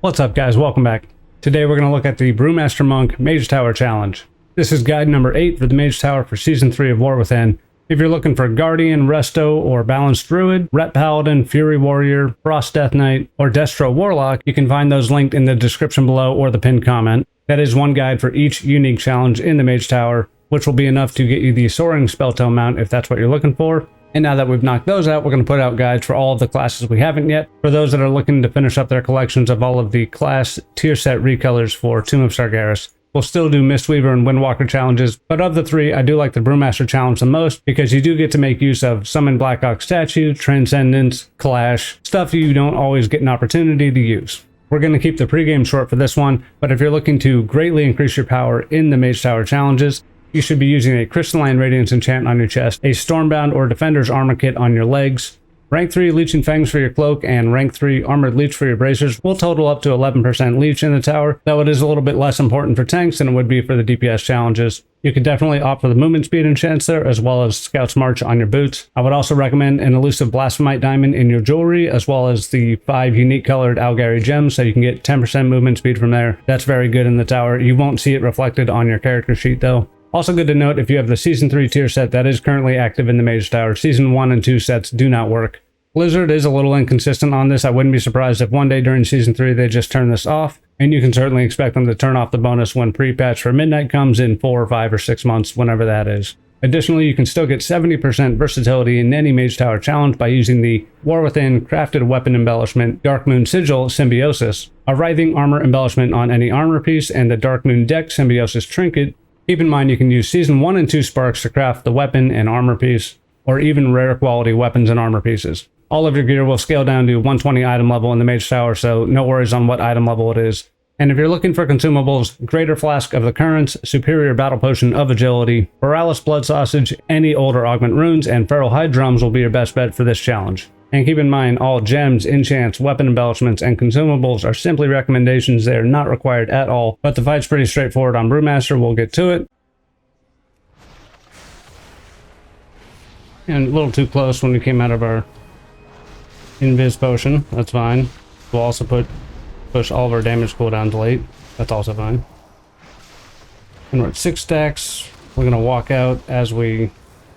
What's up guys, welcome back. Today we're going to look at the Brewmaster Monk Mage Tower Challenge. This is guide number 8 for the Mage Tower for Season 3 of War Within. If you're looking for Guardian, Resto, or Balanced Druid, Ret Paladin, Fury Warrior, Frost Death Knight, or Destro Warlock, you can find those linked in the description below or the pinned comment. That is one guide for each unique challenge in the Mage Tower, which will be enough to get you the Soaring Spelltome mount if that's what you're looking for. And now that we've knocked those out, we're going to put out guides for all of the classes we haven't yet. For those that are looking to finish up their collections of all of the class tier set recolors for Tomb of Sargeras, we'll still do Mistweaver and Windwalker challenges, but of the three, I do like the Brewmaster challenge the most because you do get to make use of Summon Black Ox Statue, Transcendence, Clash, stuff you don't always get an opportunity to use. We're going to keep the pregame short for this one, but if you're looking to greatly increase your power in the Mage Tower challenges, you should be using a Crystalline Radiance enchant on your chest, a Stormbound or Defender's Armor Kit on your legs, rank 3 Leeching Fangs for your cloak, and rank 3 Armored Leech for your bracers will total up to 11% leech in the tower, though it is a little bit less important for tanks than it would be for the DPS challenges. You could definitely opt for the movement speed enchants there, as well as Scout's March on your boots. I would also recommend an elusive Blasphemite diamond in your jewelry, as well as the 5 unique colored Algari gems, so you can get 10% movement speed from there. That's very good in the tower. You won't see it reflected on your character sheet though. Also good to note, if you have the Season 3 tier set that is currently active in the Mage Tower, Season 1 and 2 sets do not work. Blizzard is a little inconsistent on this. I wouldn't be surprised if one day during Season 3 they just turn this off, and you can certainly expect them to turn off the bonus when pre-patch for Midnight comes in 4 or 5 or 6 months, whenever that is. Additionally, you can still get 70% versatility in any Mage Tower challenge by using the War Within Crafted Weapon Embellishment Dark Moon Sigil Symbiosis, a Writhing Armor Embellishment on any armor piece, and the Dark Moon Deck Symbiosis Trinket. Keep in mind you can use Season 1 and 2 sparks to craft the weapon and armor piece, or even rare quality weapons and armor pieces. All of your gear will scale down to 120 item level in the Mage Tower, so no worries on what item level it is. And if you're looking for consumables, Greater Flask of the Currents, Superior Battle Potion of Agility, Borealis Blood Sausage, any older Augment Runes, and Feral Hide Drums will be your best bet for this challenge. And keep in mind, all gems, enchants, weapon embellishments, and consumables are simply recommendations. They are not required at all, but the fight's pretty straightforward on Brewmaster. We'll get to it. And a little too close when we came out of our Invis Potion. That's fine. We'll also push all of our damage cooldowns late. That's also fine. And we're at 6 stacks. We're going to walk out as we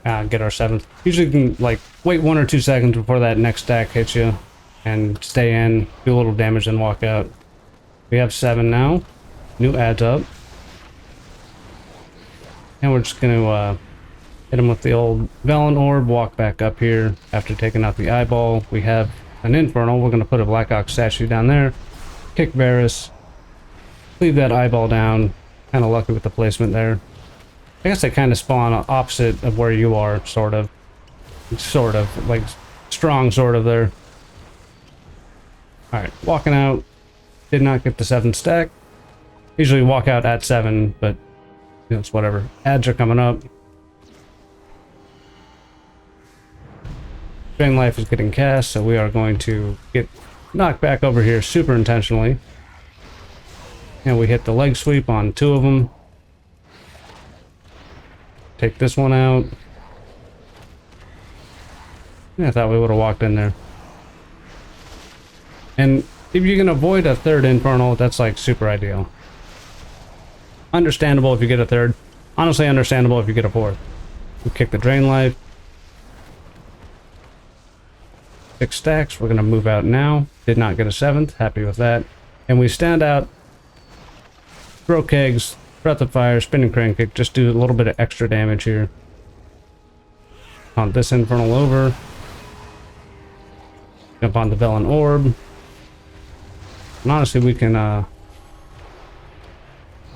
get our 7th. Usually you can wait 1 or 2 seconds before that next stack hits you and stay in, do a little damage, then walk out. We have 7 now. New adds up. And we're just going to hit him with the old Velen Orb, walk back up here. After taking out the eyeball, we have an Infernal. We're going to put a Black Ox Statue down there. Kick Varus. Leave that eyeball down. Kind of lucky with the placement there. I guess they kind of spawn opposite of where you are, sort of. Sort of. Like, strong sort of there. Alright, walking out. Did not get the 7th stack. Usually walk out at 7, but you know, it's whatever. Ads are coming up. Drain Life is getting cast, so we are going to get knocked back over here super intentionally. And we hit the leg sweep on 2 of them. Take this one out. Yeah, I thought we would have walked in there. And if you can avoid a 3rd Infernal, that's like super ideal. Understandable if you get a 3rd. Honestly understandable if you get a 4th. We kick the Drain Life. 6 stacks. We're going to move out now. Did not get a 7th. Happy with that. And we stand out. Throw kegs. Breath of Fire. Spinning Crane Kick. Just do a little bit of extra damage here. On this Infernal over. Jump on the Velen Orb. And honestly, we can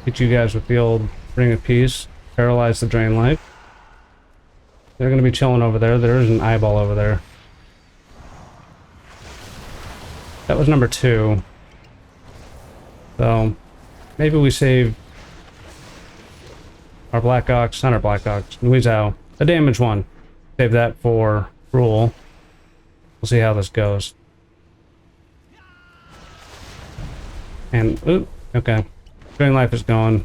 hit you guys with the old Ring of Peace. Paralyze the Drain Life. They're going to be chilling over there. There is an eyeball over there. That was number 2. So, maybe we save our Black Ox, not our Black Ox, Nuizao, the damage one. Save that for Rule. We'll see how this goes. And, oop, okay. Drain Life is gone.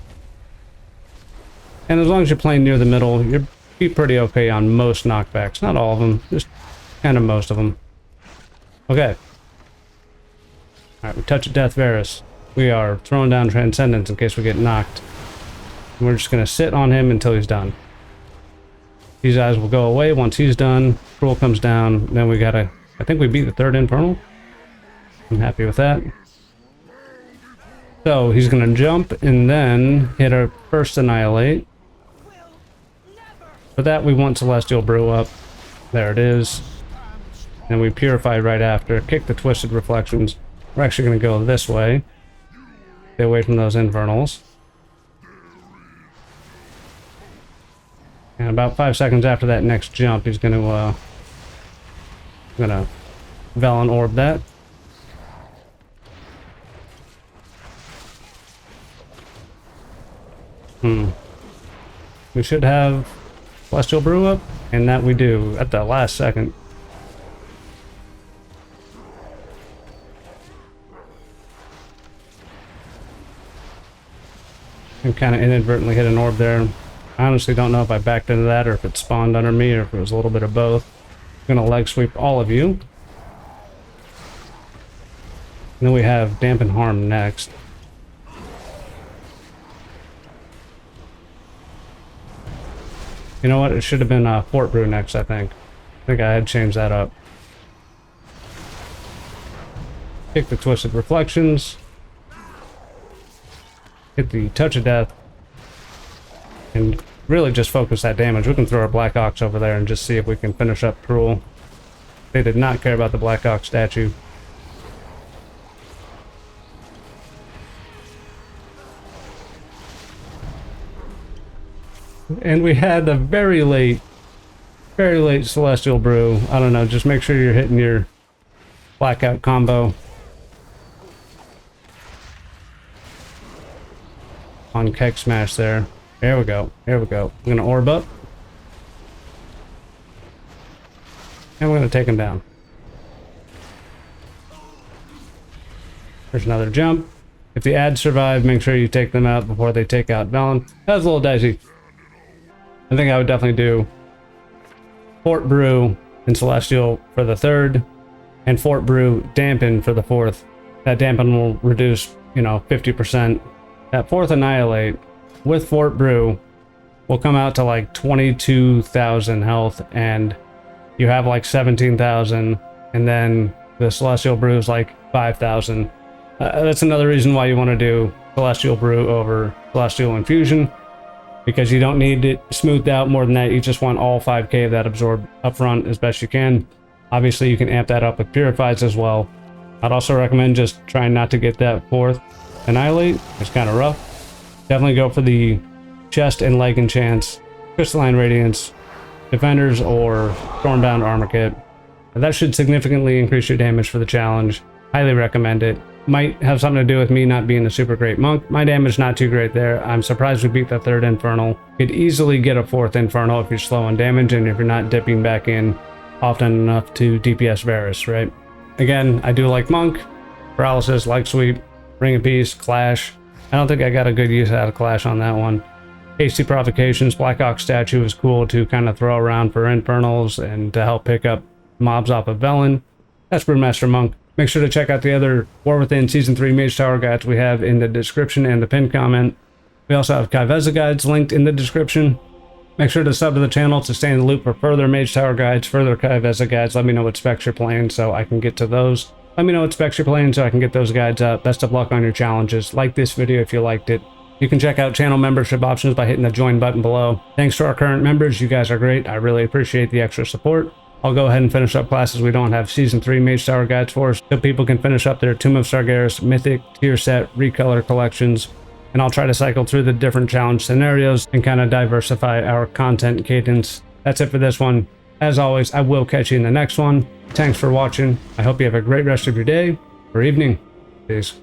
And as long as you're playing near the middle, you'll be pretty okay on most knockbacks. Not all of them, just kind of most of them. Okay. Alright, we touch a death Varus. We are throwing down Transcendence in case we get knocked. And we're just going to sit on him until he's done. These eyes will go away once he's done. Cruel comes down. Then we gotta... I think we beat the third Infernal. I'm happy with that. So, he's going to jump and then hit our first Annihilate. For that, we want Celestial Brew up. There it is. And we Purify right after. Kick the Twisted Reflections. We're actually going to go this way. Stay away from those Infernals. And about 5 seconds after that next jump, he's going to Velen Orb that. We should have Celestial Brew up, and that we do at the last second. And kind of inadvertently hit an orb there. I honestly don't know if I backed into that or if it spawned under me or if it was a little bit of both. I'm going to leg sweep all of you. And then we have Dampen Harm next. You know what? It should have been Fort Brew next, I think. I think I had changed that up. Kick the Twisted Reflections. Hit the Touch of Death. And really just focus that damage. We can throw our Black Ox over there and just see if we can finish up Cruel. They did not care about the Black Ox statue. And we had a very late Celestial Brew. I don't know, just make sure you're hitting your Blackout combo on Keg Smash there. There we go. There we go. I'm gonna orb up. And we're gonna take him down. There's another jump. If the ads survive, make sure you take them out before they take out Velen. That was a little dicey. I think I would definitely do Fort Brew and Celestial for the third, and Fort Brew Dampen for the fourth. That Dampen will reduce, you know, 50%. That fourth Annihilate with Fort Brew will come out to like 22,000 health, and you have like 17,000, and then the Celestial Brew is like 5,000. That's another reason why you want to do Celestial Brew over Celestial Infusion, because you don't need it smoothed out more than that. You just want all 5k of that absorbed up front as best you can. Obviously, you can amp that up with Purifies as well. I'd also recommend just trying not to get that fourth Annihilate. It's kind of rough. Definitely go for the chest and leg enchants, Crystalline Radiance, Defenders, or Stormbound Armor Kit. That should significantly increase your damage for the challenge. Highly recommend it. Might have something to do with me not being a super great monk. My damage not too great there. I'm surprised we beat the third Infernal. Could easily get a fourth Infernal if you're slow on damage and if you're not dipping back in often enough to DPS Varus, right? Again, I do like Monk, Paralysis, Leg Sweep, Ring of Peace, Clash. I don't think I got a good use out of Clash on that one. Hasty Provocations, Black Ox statue is cool to kind of throw around for Infernals and to help pick up mobs off of Velen. That's Brewmaster Monk. Make sure to check out the other War Within Season 3 Mage Tower guides we have in the description and the pinned comment. We also have Kai'Veza guides linked in the description. Make sure to sub to the channel to stay in the loop for further Mage Tower guides, further Kai'Veza guides. Let me know what specs you're playing so I can get to those. Let me know what specs you're playing so I can get those guides up. Best of luck on your challenges. Like this video if you liked it. You can check out channel membership options by hitting the join button below. Thanks to our current members. You guys are great. I really appreciate the extra support. I'll go ahead and finish up classes we don't have Season 3 Mage Tower guides for, so people can finish up their Tomb of Sargeras, Mythic, Tier Set, Recolor collections. And I'll try to cycle through the different challenge scenarios and kind of diversify our content cadence. That's it for this one. As always, I will catch you in the next one. Thanks for watching. I hope you have a great rest of your day or evening. Peace.